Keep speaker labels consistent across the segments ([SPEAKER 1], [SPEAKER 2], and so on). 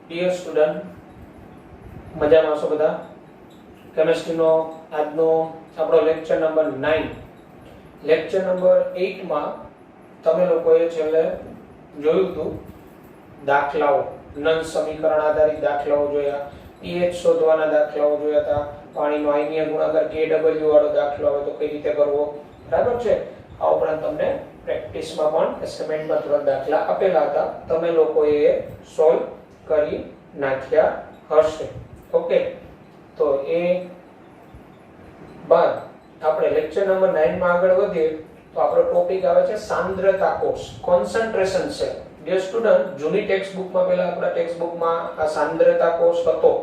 [SPEAKER 1] Dear student, મજામાં છો બધા? કેમિસ્ટ્રીનો આજનો આપણો લેક્ચર નંબર 9. લેક્ચર નંબર 8 માં તમે લોકોએ છેલ્લે જોયું હતું દાખલાઓ, નન સમીકરણ આધારિત દાખલાઓ જોયા, pH શોધવાના દાખલાઓ જોયા હતા, પાણીનો આયનીય ગુણાકાર KW વાળો દાખલો આવે તો કઈ રીતે કરવો, બરાબર છે? આ ઉપરાંત તમને પ્રેક્ટિસમાં પણ એસાઇનમેન્ટમાં થોડા દાખલા આપેલા હતા, તમે લોકોએ સોલ્વ કરી નાખ્યા હશે. ઓકે, તો એ બાદ આપણે લેક્ચર નંબર 9 માં આગળ વધીએ તો આપણો ટોપિક આવે છે સાંદ્રતા કોષ, કોન્સન્ટ્રેશન સેલ. ડિયર સ્ટુડન્ટ, જૂની ટેક્સ્ટ બુકમાં પહેલા આપણા ટેક્સ્ટ બુકમાં આ સાંદ્રતા કોષ હતો.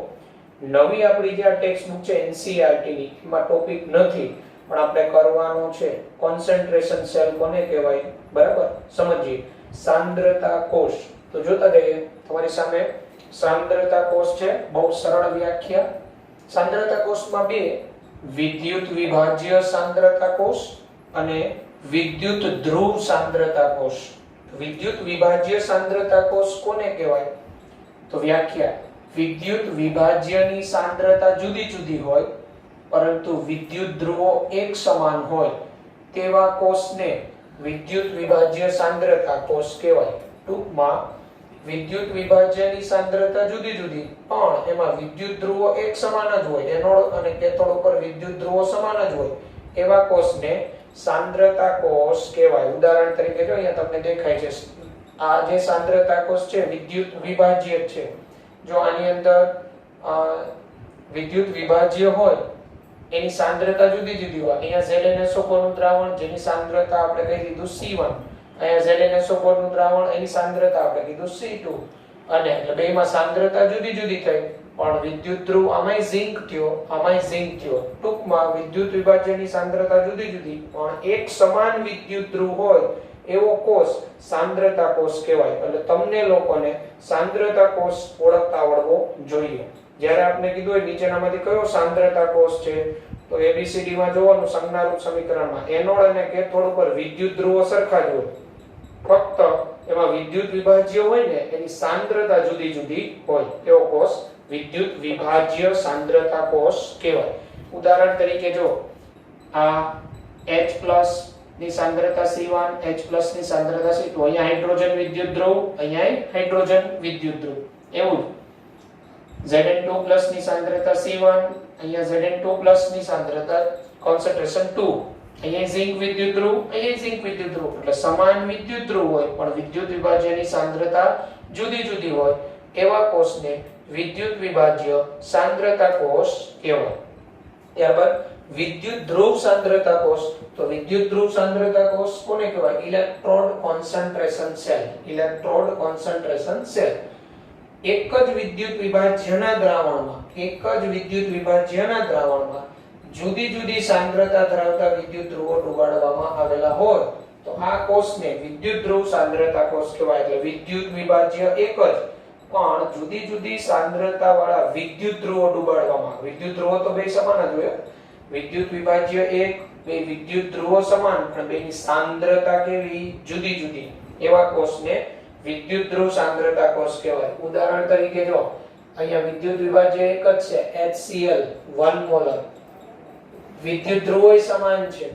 [SPEAKER 1] નવી આપણી જે આ ટેક્સ્ટ બુક છે NCERT ની, એમાં ટોપિક નથી, પણ આપણે કરવાનો છે. કોન્સન્ટ્રેશન સેલ કોને કહેવાય, બરાબર? સમજીએ. સાંદ્રતા કોષ તો જોતા જઈએ. તમારી સામે સાંદ્રતા કોષ છે, બહુ સરળ વ્યાખ્યા. સાંદ્રતા કોષમાં બે, વિદ્યુત વિભાજ્ય સાંદ્રતા કોષ અને વિદ્યુત ધ્રુવ સાંદ્રતા કોષ. વિદ્યુત વિભાજ્ય સાંદ્રતા કોષ કોને કહેવાય? તો વ્યાખ્યા: વિદ્યુત વિભાજ્યની સાંદ્રતા જુદી જુદી હોય પરંતુ વિદ્યુત ધ્રુવો એક સમાન હોય તેવા કોષને વિદ્યુત વિભાજ્ય સાંદ્રતા કોષ કહેવાય. ટૂંકમાં વિદ્યુત વિભાજ્યની સાંદ્રતા જુદી જુદી પણ એમાં વિદ્યુત ધ્રુવો એક સમાન જ હોય, એનોડ અને કેથોડ ઉપર વિદ્યુત ધ્રુવો સમાન જ હોય એવા કોષને સાંદ્રતા કોષ કહેવાય. ઉદાહરણ તરીકે જો અહીંયા તમને દેખાય છે, આ જે સાંદ્રતા કોષ છે વિદ્યુત વિભાજ્ય છે. જો આની અંદર વિદ્યુત વિભાજ્ય હોય એની સાંદ્રતા જુદી જુદી હોય. અહીંયા ZnSO4 નું દ્રાવણ જેની સાંદ્રતા આપણે કહી દીધું C1, અહીંયા ZnSO4 નું દ્રાવણ એની સાંદ્રતા આપણે કીધું C2, અને એટલે બેમાં સાંદ્રતા જુદી જુદી થઈ પણ વિદ્યુત ધ્રુવ આમાંય ઝિંક થયો, આમાંય ઝિંક થયો. ટૂંકમાં વિદ્યુત વિભાજ્યની સાંદ્રતા જુદી જુદી પણ એક સમાન વિદ્યુત ધ્રુવ હોય એવો કોષ સાંદ્રતા કોષ કહેવાય. એટલે તમને લોકોને સાંદ્રતા કોષ ઓળખતા આવડવો જોઈએ. જ્યારે આપણે કીધું હોય નીચેનામાંથી કયો સાંદ્રતા કોષ છે, તો ABCD માં જોવાનું સંજ્ઞારૂપ સમીકરણમાં એનોડ અને કેથોડ ઉપર વિદ્યુત ધ્રુવો સરખા જ હોય, ફક્ત એમાં વિદ્યુત વિભાજ્ય હોય ને એની સાંદ્રતા જુદી જુદી હોય એવો કોષ વિદ્યુત વિભાજ્ય સાંદ્રતા કોષ કહેવાય. ઉદાહરણ તરીકે જો આ H+ ની સાંદ્રતા C1, H+ ની સાંદ્રતા C2, અહીંયા હાઇડ્રોજન વિદ્યુત ધ્રુવ, અહીંયા હાઇડ્રોજન વિદ્યુત ધ્રુવ. એવું Zn2+ ની સાંદ્રતા C1, અહીંયા Zn2+ ની સાંદ્રતા કોન્સન્ટ્રેશન 2, અહીંયા ઝિંક વિદ્યુત ધ્રુવ, અહીંયા ઝિંક વિદ્યુત ધ્રુવ. એટલે સમાન વિદ્યુત ધ્રુવ હોય પણ વિદ્યુત વિભાજ્યની સાંદ્રતા જુદી જુદી હોય એવા કોષને વિદ્યુત વિભાજ્ય સાંદ્રતા કોષ કહેવાય. ત્યારબાદ વિદ્યુત ધ્રુવ સાંદ્રતા કોષ. તો વિદ્યુત ધ્રુવ સાંદ્રતા કોષ કોને કહેવાય? Electrode concentration cell. Electrode concentration cell. એક જ વિદ્યુત વિભાજ્યના દ્રાવણમાં જુદી જુદી સાંદ્રતા ધરાવતા વિદ્યુત ધ્રુવો ડુબાડવામાં આવેલા હોય તો આ કોષને વિદ્યુત ધ્રુવ સાંદ્રતા કોષ કહેવાય. એટલે વિદ્યુત વિભાજ્ય એક જ પણ જુદી જુદી સાંદ્રતા વાળા વિદ્યુત ધ્રુવો ડુબાડવામાં. વિદ્યુત ધ્રુવો તો બે સમાન જ હોય. વિદ્યુત વિભાજ્ય એક, બે વિદ્યુત ધ્રુવો સમાન પણ બેની સાંદ્રતા કેવી? જુદી જુદી. એવા કોષને વિદ્યુત ધ્રુવ સાંદ્રતા કોષ કહેવાય. ઉદાહરણ તરીકે જો અહીંયા વિદ્યુત વિભાજ્ય એક જ છે, HCl 1 મોલર. વિદ્યુત ધ્રુવો સમાન છે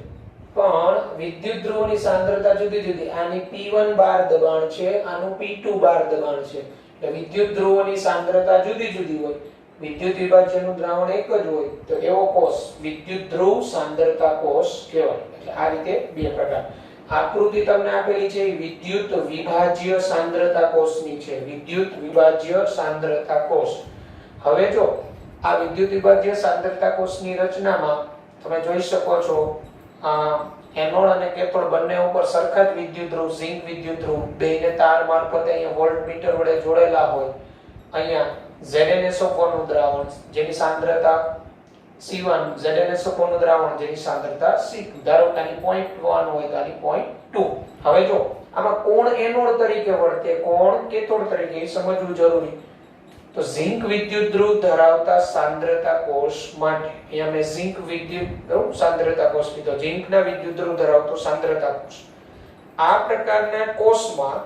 [SPEAKER 1] પણ વિદ્યુત ધ્રુવોની સાંદ્રતા જુદી જુદી. આની P1 બાર દબાણ છે, આનું P2 બાર દબાણ છે. એટલે વિદ્યુત ધ્રુવોની સાંદ્રતા જુદી જુદી હોય, વિદ્યુત વિભાજ્યનું દ્રાવણ એક જ હોય તો એવો કોષ વિદ્યુત ધ્રુવ સાંદ્રતા કોષ કહેવાય. એટલે આ રીતે બે પ્રકાર. આકૃતિ તમને આપેલી છે વિદ્યુત વિભાજ્ય સાંદ્રતા કોષની છે, વિદ્યુત વિભાજ્ય સાંદ્રતા કોષ. હવે જો આ વિદ્યુત વિભાજ્ય સાંદ્રતા કોષની રચનામાં તમે જોઈ શકો છો એનોડ અને કેથોડ બંને ઉપર સરખા જ વિદ્યુત ધ્રુવ, ઝિંક વિદ્યુત ધ્રુવ, બેને તાર મારફતે અહીંયા વોલ્ટમીટર વડે જોડેલા હોય. અહીંયા ZnSO4 નું દ્રાવણ જેની સાંદ્રતા C1, ZnSO4 નું દ્રાવણ જેની સાંદ્રતા C2. ધારો કે આની 0.1 હોય તો આની 0.2. હવે જો આમાં કોણ એનોડ તરીકે વર્તે, કોણ કેથોડ તરીકે, એ સમજવું જરૂરી. તો ઝિંક વિદ્યુત ધ્રુવ ધરાવતા સાંદ્રતા કોષ માટે અહીંયા મેં ઝિંક વિદ્યુત ધ્રુવ સાંદ્રતા કોષ કીધો, ઝિંકના વિદ્યુત ધ્રુવ ધરાવતો સાંદ્રતા કોષ. આ પ્રકારના કોષમાં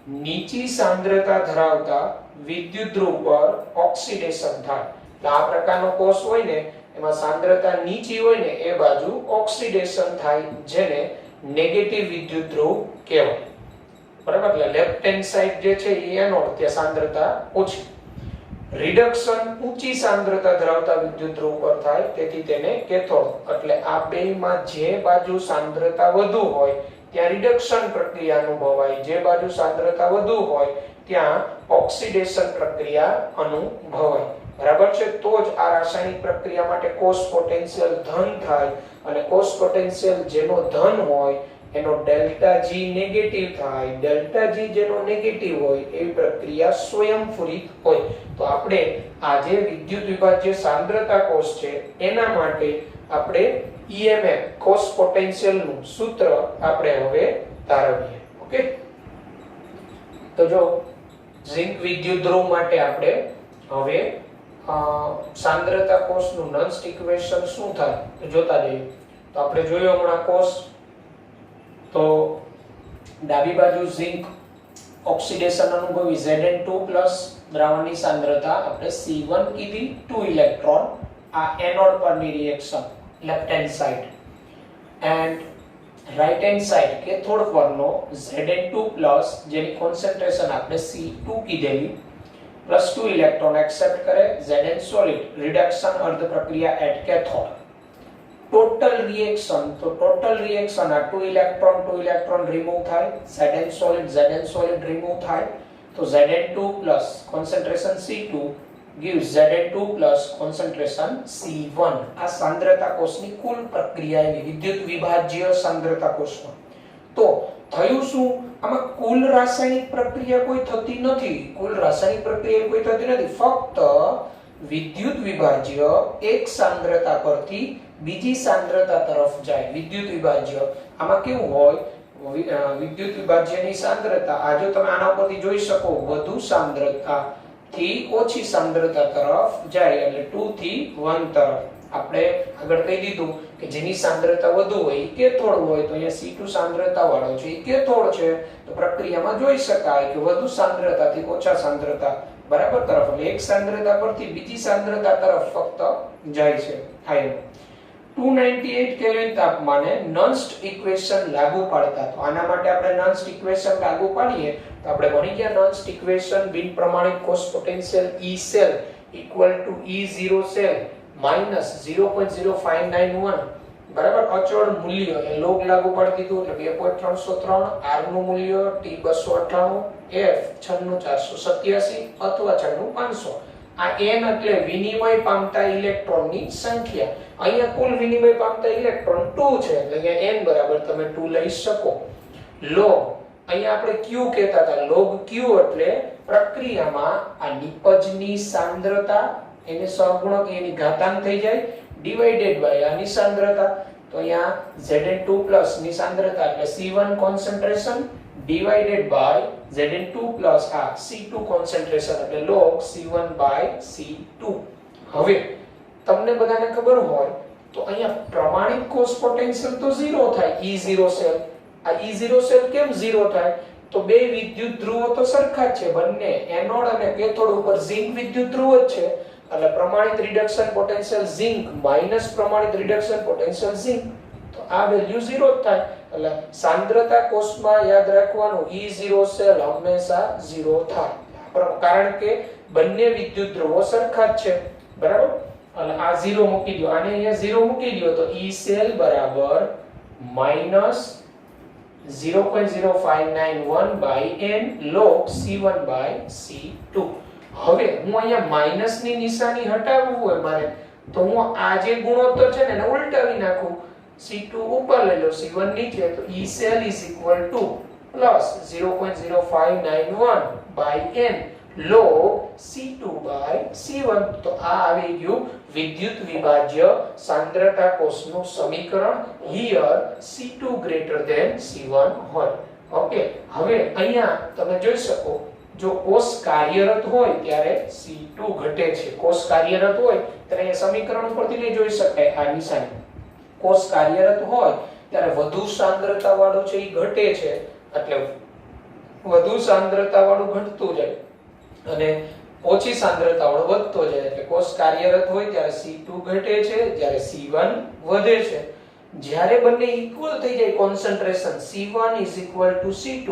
[SPEAKER 1] નીચી સાંદ્રતા ધરાવતા વિદ્યુત ધ્રુવ પર ઓક્સિડેશન થાય. તો આ પ્રકારનો કોષ હોય ને એમાં સાંદ્રતા નીચી હોય ને એ બાજુ ઓક્સિડેશન થાય, જેને નેગેટિવ વિદ્યુત ધ્રુવ કહેવાય. બરાબર, એટલે લેફ્ટ હેન્ડ સાઈડ જે છે એ એનોડ, ત્યાં સાંદ્રતા ઓછી. રિડક્શન ઊંચી સાંદ્રતા ધરાવતા વિદ્યુત ધ્રુવ પર થાય, તેથી તેને કેથોડ. એટલે આ બેયમાં જે બાજુ સાંદ્રતા વધુ હોય ત્યાં રિડક્શન પ્રક્રિયા અનુભવાય, જે બાજુ સાંદ્રતા વધુ હોય ત્યાં ઓક્સિડેશન પ્રક્રિયા અનુભવાય. બરાબર છે. તો જ આ રાસાયણિક પ્રક્રિયા માટે કોષ પોટેન્શિયલ ધન થાય, અને કોષ પોટેન્શિયલ જેનો ધન હોય એનો ડેલ્ટા જી નેગેટિવ થાય. ડેલ્ટા જી જેનો નેગેટિવ હોય એવી પ્રક્રિયા સ્વયંસ્ફુરિત હોય. તો આપણે આ જે વિદ્યુત વિભાજ્ય સાંદ્રતા કોષ છે એના માટે આપણે EMF કોષ પોટેન્શિયલ નું સૂત્ર આપણે હવે તારવીએ. ઓકે, તો જો ઝિંક વિદ્યુત ધ્રુવ માટે આપણે હવે સાંદ્રતા કોષનું નન્સ્ટ ઇક્વેશન શું થાય તો જોતા જઈએ. તો આપણે જોયું હમણાં કોષ, તો ડાબી બાજુ ઝિંક ઓક્સિડેશન અનુભવી Zn2+ દ્રાવણની સાંદ્રતા આપણે C1 કીધી, 2 ઇલેક્ટ્રોન. આ એનોડ પરની reaction left hand side, and right hand side cathode પરનો Zn2+ જેની કોન્સન્ટ્રેશન આપણે C2 કીધેલી, +2 ઇલેક્ટ્રોન એક્સેપ્ટ કરે Zn સોલિડ, રિડક્શન અર્ધ પ્રક્રિયા એટ કેથોડ. ટોટલ રિએક્શન, તો ટોટલ રિએક્શન આ 2 ઇલેક્ટ્રોન રિમૂવ થાય, Zn સોલિડ રિમૂવ થાય, તો Zn2+ concentration C2 gives Zn2+ concentration C1. આ સાંદ્રતા કોષની કુલ પ્રક્રિયા એવી વિદ્યુત વિભાજ્ય સાંદ્રતા કોષમાં. તો થયું શું? આમાં કુલ રાસાયણિક પ્રક્રિયા કોઈ થતી નથી. કુલ રાસાયણિક પ્રક્રિયા કોઈ થતી નથી, ફક્ત વિદ્યુત વિભાજ્ય એક સાંદ્રતા પરથી બીજી સાંદ્રતા તરફ જાય. વિદ્યુત વિભાજ્ય આમાં કેવું હોય, વિદ્યુત વિભાજ્યની સાંદ્રતા આ જો તમે આના પરથી જોઈ શકો, વધુ સાંદ્રતા થી ઓછી સાંદ્રતા તરફ જાય, એટલે 2 થી 1 તરફ. આપણે આગળ કહી દીધું કે જેની સાંદ્રતા વધુ હોય એ કેથોડ હોય, તો અહીંયા C2 સાંદ્રતા વાળો છે એ કેથોડ છે. તો પ્રક્રિયામાં જોઈ શકાય કે વધુ સાંદ્રતાથી ઓછા સાંદ્રતા બરાબર તરફ, એટલે એક સાંદ્રતા પરથી બીજી સાંદ્રતા તરફ ફક્ત જાય છે. આયન 298 કેલ્વિન તાપમાને નન્સ્ટ ઇક્વેશન લાગુ પાડતા. તો આના માટે આપણે નન્સ્ટ ઇક્વેશન લાગુ પાડીએ તો આપણે ભણી ગયા નન્સ્ટ ઇક્વેશન, બિન પ્રમાણિત કોષ potential E cell equal to E0 cell minus 0.0591. બરાબર, અચળ મૂલ્ય એ લોગ લાગુ પાડી દીધું, એટલે 2.303, R નું મૂલ્ય T298, F 96487 અથવા 96500. આ n એટલે વિનિમય પામતા ઇલેક્ટ્રોનની સંખ્યા. અહીંયા કુલ વિનિમય પામતા ઇલેક્ટ્રોન 2 છે, એટલે અહીંયા n બરાબર તમે 2 લઈ શકો. log અહીંયા આપણે q કહેતા હતા, log q એટલે પ્રક્રિયામાં આ નિપજની સાંદ્રતા, એને સહગુણક એની ઘાતાંક થઈ જાય, ડિવાઇડેડ બાય આની સાંદ્રતા. તો અહીંયા Zn2+ ની સાંદ્રતા એટલે C1 concentration divided by Zn2+ આ C2 કોન્સન્ટ્રેશન, એટલે log C1/C2. હવે તમને બધાને ખબર હોય તો અહીંયા પ્રમાણિત કોષ પોટેન્શિયલ તો 0 થાય, E0 સેલ. આ E0 સેલ કેમ 0 થાય? તો બે વિદ્યુત ધ્રુવો તો સરખા જ છે, બંને એનોડ અને કેથોડ ઉપર ઝિંક વિદ્યુત ધ્રુવ જ છે, એટલે પ્રમાણિત રિડક્શન પોટેન્શિયલ ઝિંક માઈનસ પ્રમાણિત રિડક્શન પોટેન્શિયલ ઝિંક, તો આ વેલ્યુ 0 જ થાય. એટલે સાંદ્રતા કોષમાં યાદ રાખવાનું E0 સેલ હંમેશા 0 થાય, કારણ કે બંને વિદ્યુત ધ્રુવો સરખા જ છે. બરાબર, એટલે આ 0 મૂકી દો, આને અહીંયા 0 મૂકી દો, તો E સેલ બરાબર -0.0591/n log C1/C2. હવે હું અહીંયા માઈનસ ની નિશાની હટાવવું હોય મારે, તો હું આ જે ગુણોત્તર છે ને એને ઉલટાવી નાખું, C2 ઉપર લઈ લો, C1 નીચે, તો E cell is equal to plus 0.0591/n log C2/C1. તો આ આવી ગયું વિદ્યુત વિભાજ્ય સાંદ્રતા કોષનું સમીકરણ. here C2 greater than C1 હોય. ઓકે, હવે અહીંયા તમે જોઈ શકો, જો કોષ કાર્યરત હોય ત્યારે C2 ઘટે છે. કોષ કાર્યરત હોય ત્યારે એ સમીકરણ ઉપરથી નહીં જોઈ શકાય આ નિશાની. કોષ કાર્યરત હોય ત્યારે વધુ સાંદ્રતા વાળું છે એ ઘટે છે, એટલે વધુ સાંદ્રતા વાળું ઘટતું જાય. અને ઓછી સાંદ્રતાવાળો વધતો જાય એટલે કોષ કાર્યરત હોય ત્યારે C2 ઘટે છે, જ્યારે C1 વધે છે. જ્યારે બંને ઇક્વલ થઈ જાય કોન્સન્ટ્રેશન C1 C2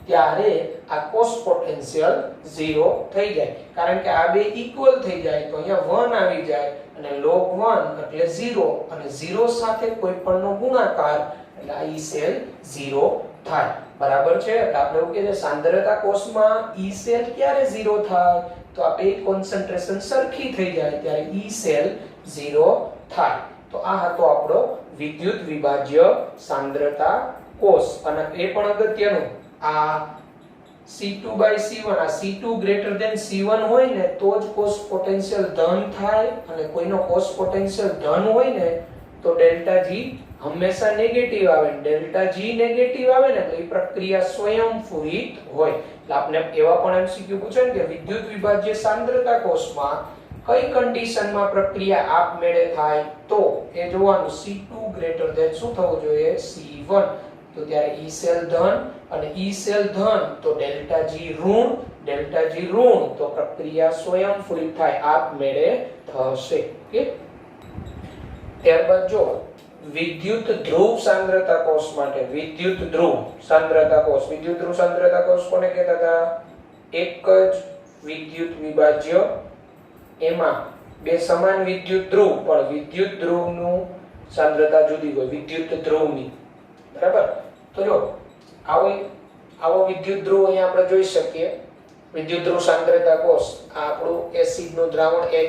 [SPEAKER 1] ત્યારે આ કોષ પોટેન્શિયલ 0 થઈ જાય. કારણ કે આ બે ઇક્વલ થઈ જાય તો અહીંયા 1 આવી જાય અને log 1 એટલે 0 અને 0 સાથે કોઈ પણનો ગુણાકાર એટલે આ E સેલ 0 થાય. બરાબર છે. એટલે આપણે એવું કહીએ સાંદ્રતા કોષમાં E સેલ ક્યારે 0 થાય તો આ બે કોન્સન્ટ્રેશન સરખી થઈ જાય ત્યારે E સેલ 0 થાય. તો આ હતો આપણો વિદ્યુત વિભાજ્ય સાંદ્રતા કોષ. અને એ પણ અગત્યનું આ C2/C1 આ C2 greater than C1 હોય ને તો જ કોષ પોટેન્શિયલ ધન થાય અને કોઈનો કોષ પોટેન્શિયલ ધન હોય ને તો ડેલ્ટા G હંમેશા નેગેટિવ આવે. ડેલ્ટા G નેગેટિવ આવે ને તો એ પ્રક્રિયા સ્વયંસ્ફુરિત હોય. એટલે આપણે એવા પણ MCQ પૂછે ને કે વિદ્યુત વિભાજ્ય સાંદ્રતા કોષમાં કઈ કન્ડિશનમાં પ્રક્રિયા આપમેળે થાય તો એ જોવાનું C2 greater than શું થવું જોઈએ C1 તો ત્યારે E સેલ ધન અને E સેલ ધન તો ડેલ્ટા G ઋણ તો પ્રક્રિયા સ્વયંસ્ફુરિત થાય આપમેળે થશે. ઓકે. ત્યારબાદ જો વિદ્યુત ધ્રુવ સાંદ્રતા કોષ માટે વિદ્યુત ધ્રુવ સાંદ્રતા કોષ કોને કહેતા હતા? એક જ વિદ્યુત વિભાજ્ય એમાં બે સમાન વિદ્યુત ધ્રુવ પણ વિદ્યુત ધ્રુવનું સાંદ્રતા જુદી હોય વિદ્યુત ધ્રુવની. બરાબર. તો જો આવો વિદ્યુત ધ્રુવ અહીંયા આપણે જોઈ શકીએ. વિદ્યુત ધ્રુવ સાંદ્રતા કોષ આ આપણું એસિડનું દ્રાવણ H+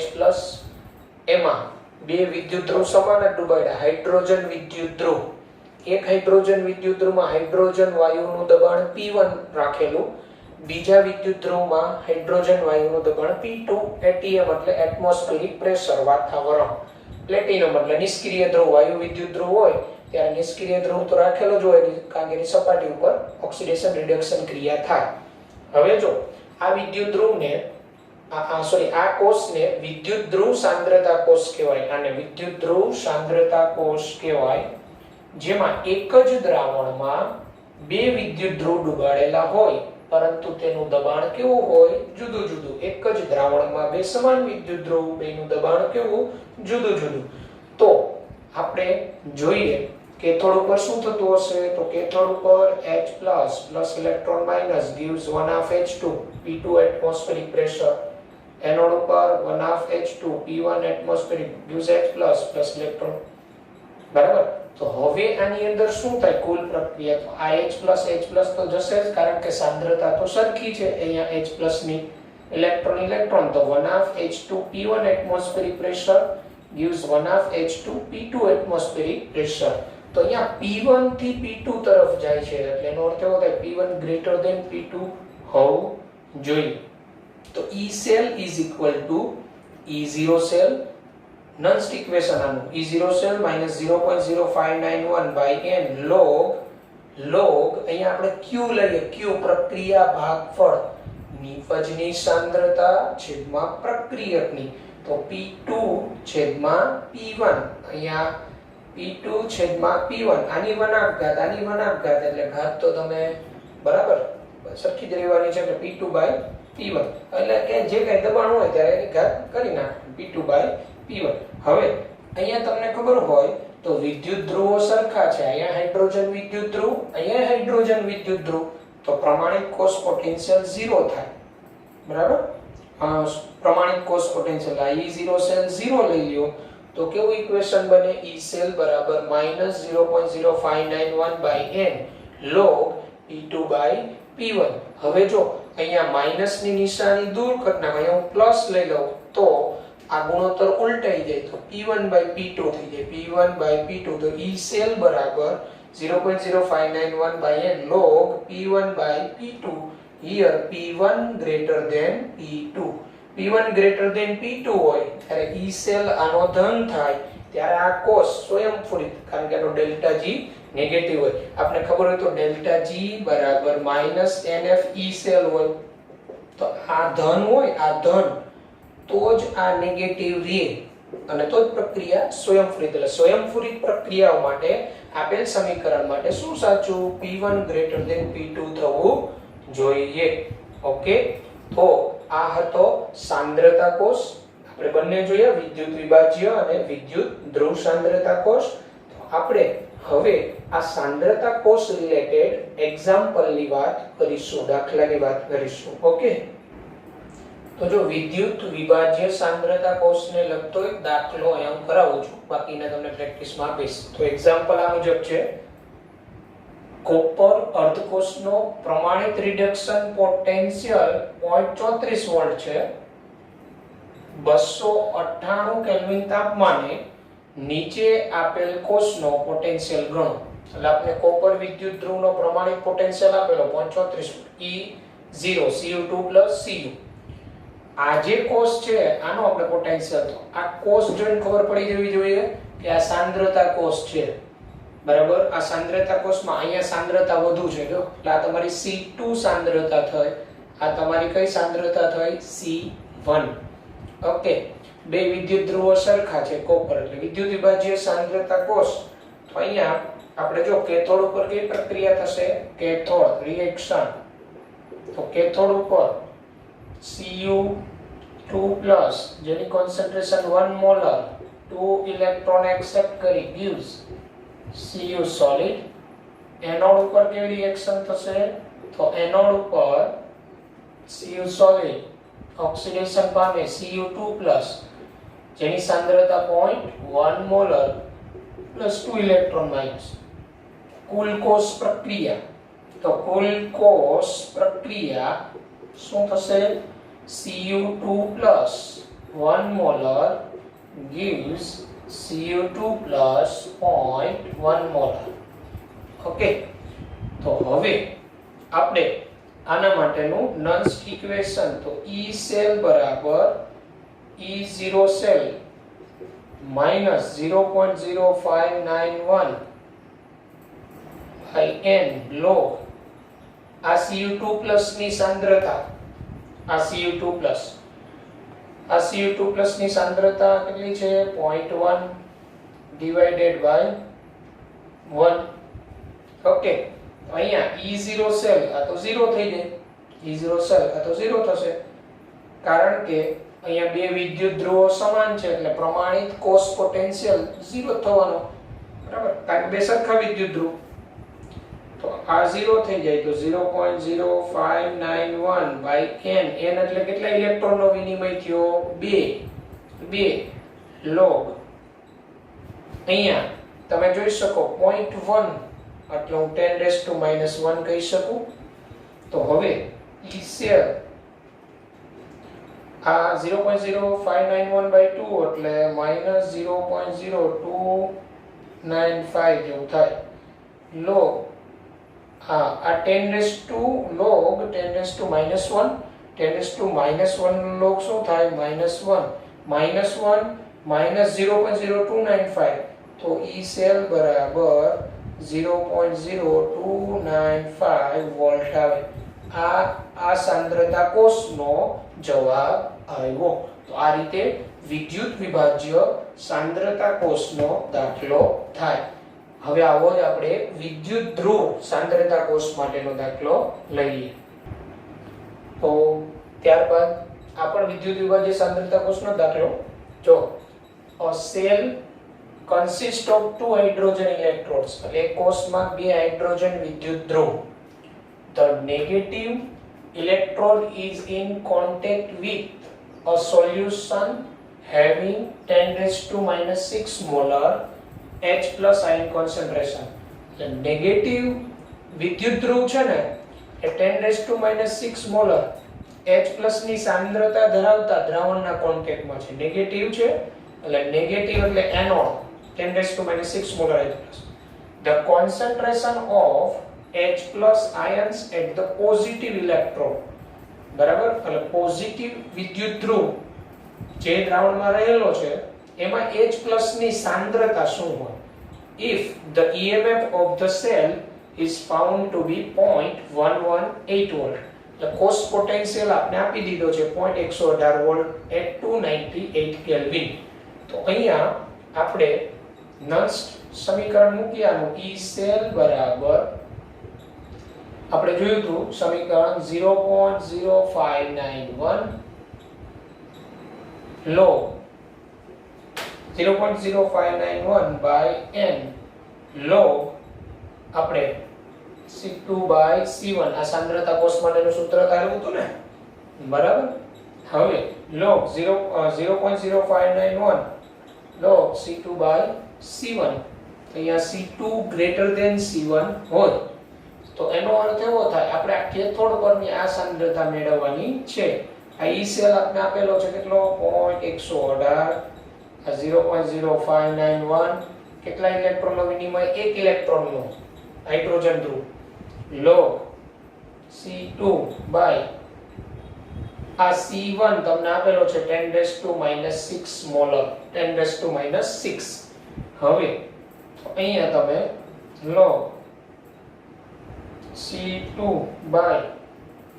[SPEAKER 1] એમાં બે વિદ્યુત ધ્રુવ સમાન જ ડૂબાડ્યા. હાઇડ્રોજન વિદ્યુત ધ્રુવ એક હાઇડ્રોજન વિદ્યુત ધ્રુવમાં હાઇડ્રોજન વાયુનું દબાણ P1 રાખેલું, બીજા વિદ્યુત ધ્રુવમાં હાઇડ્રોજન વાયુનું દબાણ P2 ATM એટલે એટમોસ્ફિયરિક પ્રેશર વાતાવરણ. પ્લેટિનમ એટલે નિષ્ક્રિય ધ્રુવ વાયુ વિદ્યુત ધ્રુવ હોય ત્યારે નિષ્ક્રિય ધ્રુવ તો રાખેલો જ હોય કારણ કે એની સપાટી ઉપર ઓક્સિડેશન રિડક્શન ક્રિયા થાય. હવે જો આ વિદ્યુત ધ્રુવને આ કોષને વિદ્યુત ધ્રુવ સાંદ્રતા કોષ કહેવાય. આને વિદ્યુત ધ્રુવ સાંદ્રતા કોષ કહેવાય જેમાં એક જ દ્રાવણમાં બે વિદ્યુત ધ્રુવ ડૂબાડેલા હોય પરંતુ તેનું દબાણ કેવું હોય જુદું જુદું. એક જ દ્રાવણમાં બે સમાન વિદ્યુત ધ્રુવ બેનું દબાણ કેવું જુદું જુદું. તો આપણે જોઈએ કેથોડ ઉપર શું થતું હશે તો કેથોડ ઉપર H+ plus electron minus gives 1/2 H2 P2 atmospheric pressure. Anode ઉપર 1/2 H2 P1 atmospheric gives H+ plus electron. બરાબર. તો હવે આની અંદર શું થાય કુલ પ્રક્રિયા તો આ H+ તો જશે જ કારણ કે સાંદ્રતા તો સરખી છે અહીંયા H+ ની. ઇલેક્ટ્રોન તો 1/2 H2 P1 atmospheric pressure gives 1/2 H2 P2 atmospheric pressure. તો અહીંયા P1 થી P2 તરફ જાય છે એટલે એનો અર્થ એવો થાય P1 greater than P2 હોવું જોઈએ. તો E cell is equal to E0 cell Nernst equation આનું E0 cell -0.0591/n log અહીંયા આપણે Q લઈએ. Q પ્રક્રિયા ભાગફળ નિપજની સાંદ્રતા છેદમાં પ્રક્રિયકની. તો P2 છેદમાં P1 અહીંયા P2 છેદમાં P1 આની વનાપઘાત એટલે ઘાત તો તમે બરાબર સરખી જ રહેવાની છે એટલે P2/P1 એટલે કે જે કઈ દબાણ હોય ત્યારે એની ઘાત કરી નાખો P2/P1. હવે અહીંયા તમને ખબર હોય તો વિદ્યુત ધ્રુવો સરખા છે. અહીંયા હાઇડ્રોજન વિદ્યુત ધ્રુવ અહીંયા હાઇડ્રોજન વિદ્યુત ધ્રુવ તો પ્રમાણિત કોષ પોટેન્શિયલ 0 થાય. બરાબર. પ્રમાણિત કોષ પોટેન્શિયલ E0 સેલ 0 લઈ લ્યો તો કેવું ઇક્વેશન બને E સેલ બરાબર -0.0591/n log P2/P1. હવે જો અહીંયા માઈનસ ની નિશાની દૂર કરી નાખો અહીંયા હું પ્લસ લઈ લઉં તો આ ગુણોત્તર ઉલટાઈ જાય તો P1/P2 થઈ જાય P1/P2 તો E સેલ બરાબર 0.0591/n log P1/P2. here P1 greater than P2 P1 greater than P2 હોય ત્યારે E સેલ આનો ધન થાય ત્યારે આ કોષ સ્વયંસ્ફુરિત કારણ કે આનો ડેલ્ટા G નેગેટિવ હોય. આપણે ખબર હોય તો ડેલ્ટા G બરાબર -NF E સેલ હોય તો આ ધન હોય આ ધન તો જ આ નેગેટિવ રહે અને તો જ પ્રક્રિયા સ્વયંસ્ફુરિત. એટલે સ્વયંસ્ફુરિત પ્રક્રિયાઓ માટે આપેલ સમીકરણ માટે શું સાચું P1 greater than P2 થવું જોઈએ. ઓકે. તો આ હતો સાંદ્રતા કોષ. આપણે બંને જોયા, વિદ્યુત વિભાજ્ય અને વિદ્યુત ધ્રુવ સાંદ્રતા કોષ. તો આપણે હવે આ સાંદ્રતા કોષ રિલેટેડ એક્ઝામ્પલની વાત કરીશું, દાખલાની વાત કરીશું. ઓકે, તો જો વિદ્યુત વિભાજ્ય સાંદ્રતા કોષને લગતો એક દાખલો અહીંયા હું કરાવું છું, બાકીના તમને પ્રેક્ટિસમાં આપીશ. તો એક્ઝામ્પલ આ મુજબ છે. કોપર અર્ધકોષનો પ્રમાણિત રિડક્શન પોટેન્શિયલ 0.34 વોલ્ટ છે. 298 કેલ્વિન તાપમાને નીચે આપેલ કોષનો પોટેન્શિયલ ગણો. એટલે આપણે કોપર વિદ્યુત ધ્રુવનો પ્રમાણિત પોટેન્શિયલ આપેલો 0.34 E0 Cu2 Cu. આ જે કોષ છે આનો આપણે પોટેન્શિયલ, તો આ કોષ જોઈને ખબર પડી જવી જોઈએ કે આ સાંદ્રતા કોષ છે. બરાબર, આ સાંદ્રતા કોષમાં અહીંયા સાંદ્રતા વધુ છે. જો એટલે આ તમારી C2 સાંદ્રતા થઈ, આ તમારી કઈ સાંદ્રતા થઈ? C1. ઓકે, બે વિદ્યુત ધ્રુવો સરખા છે કોપર, એટલે વિદ્યુત વિભાજ્ય સાંદ્રતા કોષ. તો અહીંયા આપણે જો કેથોડ ઉપર કઈ પ્રક્રિયા થશે? Cathode reaction. તો કેથોડ ઉપર Cu2+ જેની કોન્સન્ટ્રેશન 1 મોલર 2 ઇલેક્ટ્રોન એક્સેપ્ટ કરી gives Cu solid. એનોડ ઉપર કેવી રિએક્શન થશે? તો એનોડ ઉપર Cu solid ઓક્સિડેશન પામે Cu2+ જેની સાંદ્રતા 0.1 મોલર +2 ઇલેક્ટ્રોન માઇનસ. કુલ કોષ પ્રક્રિયા, તો કુલ કોષ પ્રક્રિયા શું થશે? Cu2+ 1 molar gives Cu2+ 0.1 molar. Okay, તો હવે આપણે આના માટેનું નન્સ ઇક્વેશન, તો E સેલ બરાબર E0 સેલ -0.0591 n log આ Cu2+ ની સાંદ્રતા, આ Cu2+ ની સાંદ્રતા કેટલી છે? 0.1 ડિવાઇડેડ બાય 1. ઓકે, અહીંયા E0 સેલ આ તો 0 થઈ જાય, E0 સેલ આ તો 0 થશે, કારણ કે અહીંયા બે વિદ્યુત ધ્રુવો સમાન છે એટલે પ્રમાણિત કોષ પોટેન્શિયલ 0 થવાનો. બરાબર, કારણ કે બે સરખા વિદ્યુત ધ્રુવ. તો આ 0 થઈ જાય તો 0.0591 બાય n. n એટલે કેટલા ઇલેક્ટ્રોનનો વિનિમય થયો? 2 log. અહીંયા તમે જોઈ શકો 0.1 એટલે હું 10⁻⁻1 કહી શકું. તો હવે E સેલ આ 0.0591/2 એટલે -0.0295 જેવું થાય. log આ 10 log 10⁻⁻1, 10⁻⁻1 log શું થાય? -1 -0.0295. તો E સેલ બરાબર 0.0295 વોલ્ટ આવે. આ સાંદ્રતા કોષનો જવાબ આવ્યો. તો આ રીતે વિદ્યુત વિભાજ્ય સાંદ્રતા કોષનો દાખલો થાય. હવે આવો જ આપણે વિદ્યુત ધ્રુવ સાંદ્રતા કોષ માટેનો દાખલો લઈએ. તો ત્યારબાદ આ પણ વિદ્યુત વિભાજ્ય સાંદ્રતા કોષનો દાખલો. જો a cell consists of 2 hydrogen electrodes. એટલે કોષમાં બે હાઇડ્રોજન વિદ્યુત ધ્રુવ. The negative electrode is in contact with a solution having 10⁻⁻6 molar H+ ion concentration. The negative વિદ્યુત ધ્રુવ છે ને એ 10⁻⁻6 મોલર H+ ની સાંદ્રતા ધરાવતા દ્રાવણના કોન્ટેક્ટમાં છે. નેગેટિવ છે એટલે નેગેટિવ એટલે anode 10⁻⁻6 molar H+. The concentration of H+ ions at the positive electrode. બરાબર, એટલે પોઝિટિવ વિદ્યુત ધ્રુવ જે દ્રાવણમાં રહેલો છે એમાં H+ ની સાંદ્રતા શું હોય? If the EMF of the cell is found to be 0.118 volt. The કોષ પોટેન્શિયલ આપણે આપી દીધો છે 0.118 વોલ્ટ at 298 કેલ્વિન. તો અહીંયા આપણે નન્સ સમીકરણ મૂક્યાનું E સેલ બરાબર આપણે જોયું હતું સમીકરણ 0.0591 log 0.0591 by n log આપણે C2 by C1 આ સાંદ્રતા કોષ માટેનું સૂત્ર તારું હતું ને, બરાબર. હવે log 0.0591 log C2 by C1, અહીંયા C2 greater than C1 હોય તો એનો અર્થ એવો થાય આપણે આ કેથોડ પરની આ સાંદ્રતા મેળવવાની છે. આ ઈ સેલ આપને આપેલો છે કેટલો 0.118, આ 0.0591, કેટલા ઇલેક્ટ્રોનનો વિનિમય? એક ઇલેક્ટ્રોનનો હાઇડ્રોજન ધ્રુવ log C2 by આ C1 તમને આપેલો છે 10⁻⁻6 મોલર, 10⁻⁻6. હવે અહીંયા તમે log C2 by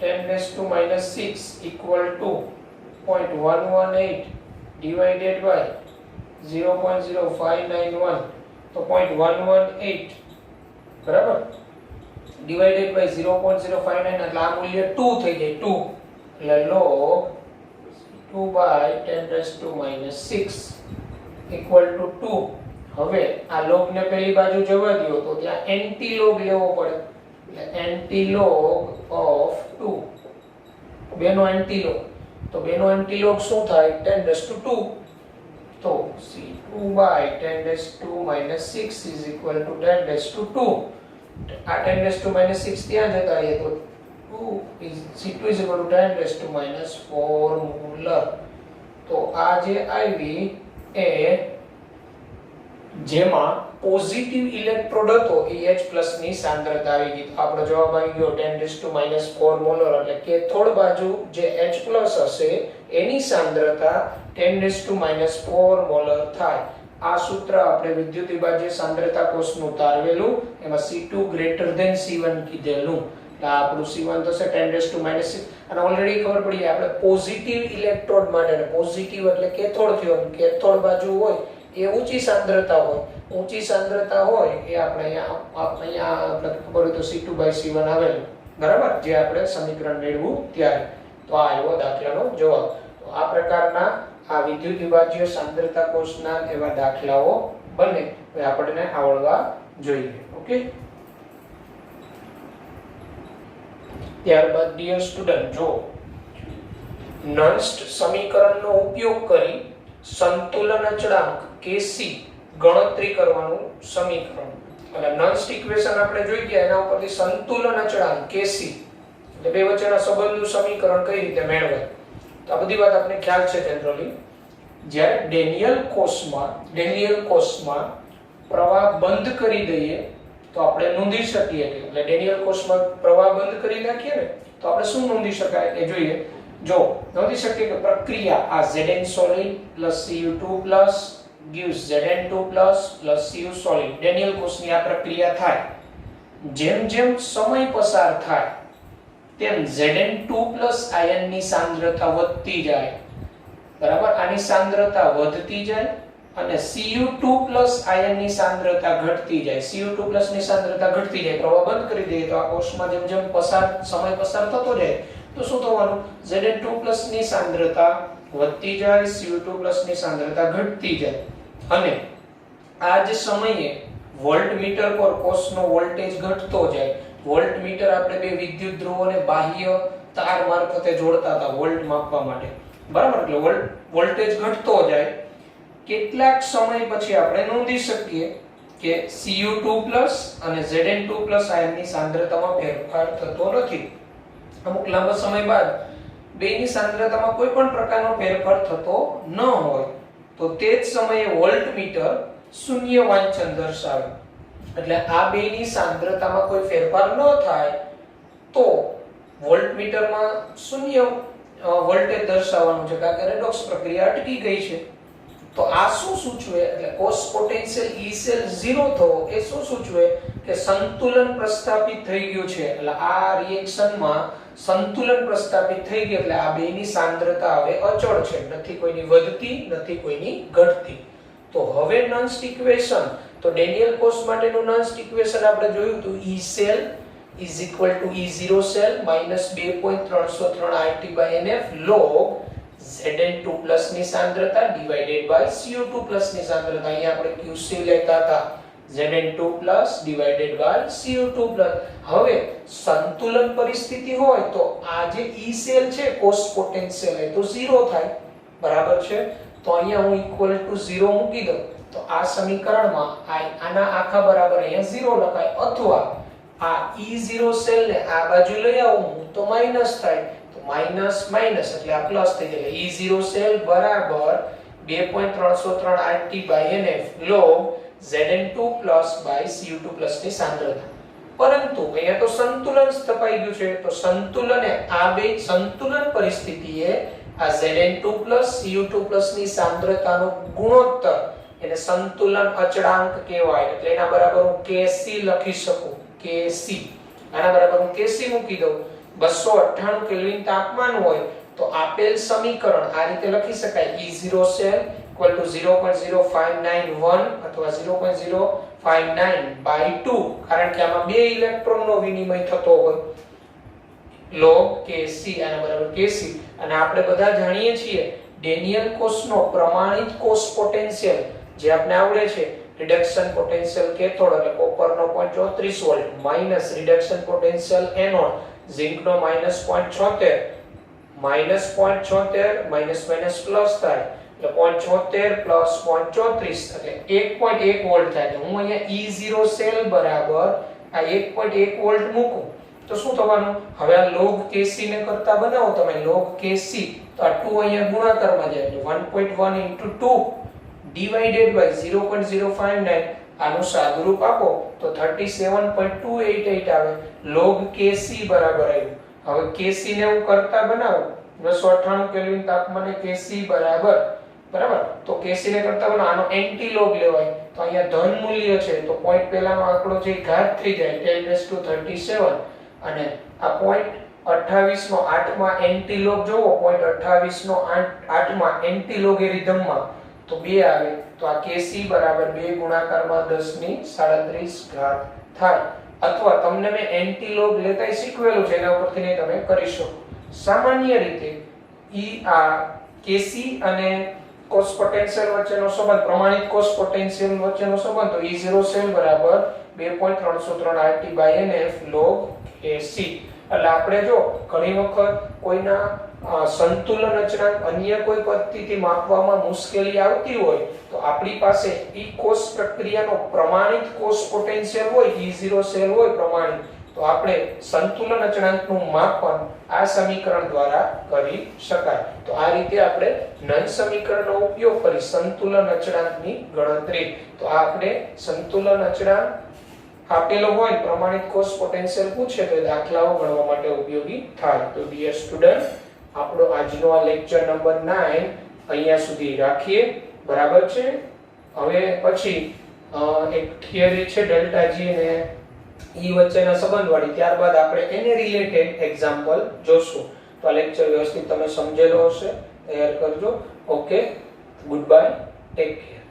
[SPEAKER 1] 10⁻⁻6 equal to 0.118 divided by 0.0591 તો 0.118 બરાબર divided by 0.059 એટલે આ મૂલ્ય 2 થઈ જાય 2 એટલે log 2 by 10⁻⁻6 equal to 2. હવે આ log ને પેલી બાજુ જવા દો તો ત્યાં એન્ટી log લેવો પડે એટલે એન્ટી log of 2 બેનો એન્ટી log તો બેનો એન્ટી log શું થાય 10⁻². તો C2 by 10⁻⁻6 is equal to 10⁻². આ 10⁻⁻6 ત્યાં જતા રહે તો C2 is equal to 10⁻⁻4 molar. તો આ જે આવી એ જેમાં પોઝિટિવ ઇલેક્ટ્રોડ હતો એ H+ ની સાંદ્રતા આવી ગઈ. તો આપણો જવાબ આવી ગયો 10⁻⁴ મોલર એટલે કેથોડ બાજુ જે H+ હશે એની સાંદ્રતા 10⁻⁴ મોલર થાય. આ સૂત્ર આપણે વિદ્યુતીય બાજ્ય સાંદ્રતા કોષનું તારવેલું એમાં C2 greater than C1 કીધેલું. આ આપણું C1 થશે 10⁻⁻6 અને ઓલરેડી ખબર પડી આપણે પોઝિટિવ ઇલેક્ટ્રોડ માટે પોઝિટિવ એટલે કેથોડ થયો કેથોડ બાજુ હોય એ ઊંચી સાંદ્રતા હોય એ આપણે અહીંયા આપણે ખબર હોય તો C2 by C1 આવેલું બરાબર જે આપણે સમીકરણ મેળવ્યું ત્યારે. તો આ આવ્યો દાખલાનો જવાબ. તો આ પ્રકારના આ વિદ્યુત વિભાજ્ય સાંદ્રતા કોષના એવા દાખલાઓ બને એ આપણને આવડવા જોઈએ. ઓકે, ત્યારબાદ ડિયર સ્ટુડન્ટ જો નન્સ્ટ સમીકરણનો ઉપયોગ કરી સંતુલન અચળાંક Kc ગણતરી કરવાનું સમીકરણ એટલે નન્સ્ટ ઇક્વેશન આપણે જોઈ ગયા એના ઉપરથી સંતુલન અચળાંક Kc એટલે બે વચ્ચેના સંબંધનું સમીકરણ કઈ રીતે મેળવાય. તો આ બધી વાત આપણે ખ્યાલ છે જનરલી. જ્યારે ડેનિયલ કોષમાં પ્રવાહ બંધ કરી દઈએ તો આપણે નોંધી શકીએ કે એટલે ડેનિયલ કોષમાં પ્રવાહ બંધ કરી નાખીએ ને તો આપણે શું નોંધી શકાય એ જોઈએ. જો નોંધી શકીએ કે પ્રક્રિયા આ Zn solid plus Cu2 plus gives Zn2 plus Cu solid Daniell કોષની આ પ્રક્રિયા થાય. જેમ જેમ સમય પસાર થાય તેમ Zn2 plus આયનની સાંદ્રતા વધતી જાય બરાબર. આની સાંદ્રતા વધતી જાય અને Cu2 plus આયનની સાંદ્રતા ઘટતી જાય. Cu2 plus ની સાંદ્રતા ઘટતી જાય પ્રવાહ બંધ કરી દઈએ તો આ કોષમાં જેમ જેમ સમય પસાર થતો જાય તો શું થવાનું Zn2 plus ની સાંદ્રતા વધતી જાય Cu2 plus ની સાંદ્રતા ઘટતી જાય અને આ જ સમયે વોલ્ટમીટર પર કોષનો વોલ્ટેજ ઘટતો જાય. વોલ્ટમીટર આપણે બે વિદ્યુત ધ્રુવોને બાહ્ય તાર મારફતે જોડતા હતા વોલ્ટ માપવા માટે બરાબર. એટલે વોલ્ટેજ ઘટતો જાય. કેટલાક સમય પછી આપણે નોંધી શકીએ કે Cu2 plus અને Zn2 plus આયનની સાંદ્રતામાં ફેરફાર થતો નથી. અમુક લાંબા સમય બાદ બેની સાંદ્રતામાં કોઈ પણ પ્રકારનો ફેરફાર થતો ન હોય તો તે જ સમયે વોલ્ટમીટર શૂન્ય વાંચન દર્શાવે. એટલે આ બેની સાંદ્રતામાં કોઈ ફેરફાર ન થાય તો વોલ્ટમીટરમાં શૂન્ય વોલ્ટેજ દર્શાવવાનું છે કારણ કે રેડોક્સ પ્રક્રિયા અટકી ગઈ છે. તો આ શું સૂચવે એટલે કોષ પોટેન્શિયલ E સેલ 0 થવો એ શું સૂચવે કે સંતુલન પ્રસ્થાપિત થઈ ગયું છે. એટલે આ રિએક્શનમાં સંતુલન પ્રસ્થાપિત થઈ ગયું એટલે આ બેની સાંદ્રતા હવે અચળ છે, નથી કોઈની વધતી નથી કોઈની ઘટતી. તો હવે નન્સ્ટ ઇક્વેશન તો ડેનિયલ કોષ માટેનું નન્સ્ટ ઇક્વેશન આપણે જોયું હતું E cell is equal to E0 cell minus 2.303 RT/NF log Zn2 plus ની સાંદ્રતા divided by Cu2 plus ની સાંદ્રતા. અહીંયા આપણે Qc લેતા હતા, Zn2 plus divided by Cu2 plus. હવે સંતુલન પરિસ્થિતિ હોય તો આ જે E સેલ છે કોષ પોટેન્શિયલ એ તો 0 થાય, બરાબર છે. તો અહીંયા હું ઇક્વલ ટુ 0 મૂકી દઉં તો આ સમીકરણમાં આના આખા બરાબર અહીંયા 0 લખાય, અથવા આ E0 સેલ ને આ બાજુ લઈ આવું તો માઈનસ થાય, તો માઈનસ માઈનસ એટલે આ પ્લસ થઈ જાય. E0 સેલ બરાબર 2.303 RT/NF log Zn2 plus by Cu2 plus ની સાંદ્રતા. પરંતુ અહીંયા તો સંતુલન સ્થપાઈ ગયું છે, તો સંતુલને આ બે સંતુલન પરિસ્થિતિએ આ Zn2 plus Cu2 plus ની સાંદ્રતાનો ગુણોત્તર એને સંતુલન અચળાંક કહેવાય. એટલે એના બરાબર હું Kc લખી શકું, Kc આના બરાબર હું Kc મૂકી દઉં. 298 કેલ્વિન તાપમાન હોય તો આપેલ સમીકરણ આ રીતે લખી શકાય, E0 સેલ equal to 0.0591 અથવા 0.059/2, કારણ કે આમાં બે ઇલેક્ટ્રોનનો વિનિમય થતો હોય, log Kc આના બરાબર Kc. અને આપણે બધા જાણીએ છીએ ડેનિયલ કોષનો પ્રમાણિત કોષ પોટેન્શિયલ જે આપણે આવડે છે, રિડક્શન પોટેન્શિયલ કેથોડ એટલે કોપરનો 0.34 volt minus reduction potential anode ઝિંકનો -0.76 -0.76 માઈનસ માઈનસ પ્લસ થાય એટલે 0.76 પ્લસ 0.34 એટલે 1.1 વોલ્ટ થાય. તો હું અહીંયા E0 સેલ બરાબર આ 1.1 વોલ્ટ મૂકું તો શું થવાનું? હવે આ log Kc ને કરતા બનાવો તમે log Kc, તો આ 2 અહીંયા ગુણાકારમાં જાય એટલે 1.1 into 2 divided by 0.059 આનું સાદુરૂપ આપો તો 37.288 આવે. log Kc બરાબર આવ્યું. હવે Kc ને હું કરતા બનાવું 298 કેલ્વિન તાપમાને Kc બરાબર તો Kc ને કરતા બનાવો આનો એન્ટી લોગ લેવાય, તો અહીંયા ધન મૂલ્ય છે તો પોઈન્ટ પહેલાનો આંકડો જે ઘાત થઈ જાય 10⁻37 અને આ 0.28 નો 8 માં એન્ટી લોગ જોવો, 0.28 નો 8 માં એન્ટી લોગેરિધમમાં તો 2 આવે, તો આ Kc બરાબર 2 ગુણાકારમાં 10⁻37 ઘાત થાય. અથવા તમને મેં એન્ટી લોગ લેતાય શીખવેલું છે, એના ઉપરથી તમે કરી શકો. સામાન્ય રીતે આ Kc અને કોષ પોટેન્શિયલ વચ્ચેનો સંબંધ, પ્રમાણિત કોષ પોટેન્શિયલ વચ્ચેનો સંબંધ તો E0 સેલ બરાબર 2.303 RT/NF log Kc. એટલે આપણે જો ઘણી વખત કોઈના સંતુલન અચળાંક અન્ય કોઈ પદ્ધતિથી માપવામાં મુશ્કેલી આવતી હોય તો આપણી પાસે ઈ કોષ પ્રક્રિયાનો પ્રમાણિત કોષ પોટેન્શિયલ હોય, E0 સેલ હોય પ્રમાણિત, તો આપણે સંતુલન અચળાંકનું માપન આ સમીકરણ દ્વારા કરી શકાય. તો આ રીતે આપણે નન સમીકરણનો ઉપયોગ કરી સંતુલન અચળાંકની ગણતરી. તો આ આપણે સંતુલન અચળાંક આપેલો હોય, પ્રમાણિત કોષ પોટેન્શિયલ પૂછે તો દાખલાઓ ગણવા માટે ઉપયોગી થાય. તો ડિયર સ્ટુડન્ટ, આપણો આજનો આ લેક્ચર નંબર 9 અહીંયા સુધી રાખીએ, બરાબર છે. હવે પછી એક થિયરી છે ડેલ્ટા G અને E વચ્ચેના સંબંધવાળી, ત્યારબાદ આપણે એને રિલેટેડ એક્ઝામ્પલ જોશું. તો આ લેક્ચર વ્યવસ્થિત તમે સમજેલો હશે, તૈયાર કરજો. Okay, good bye, take care.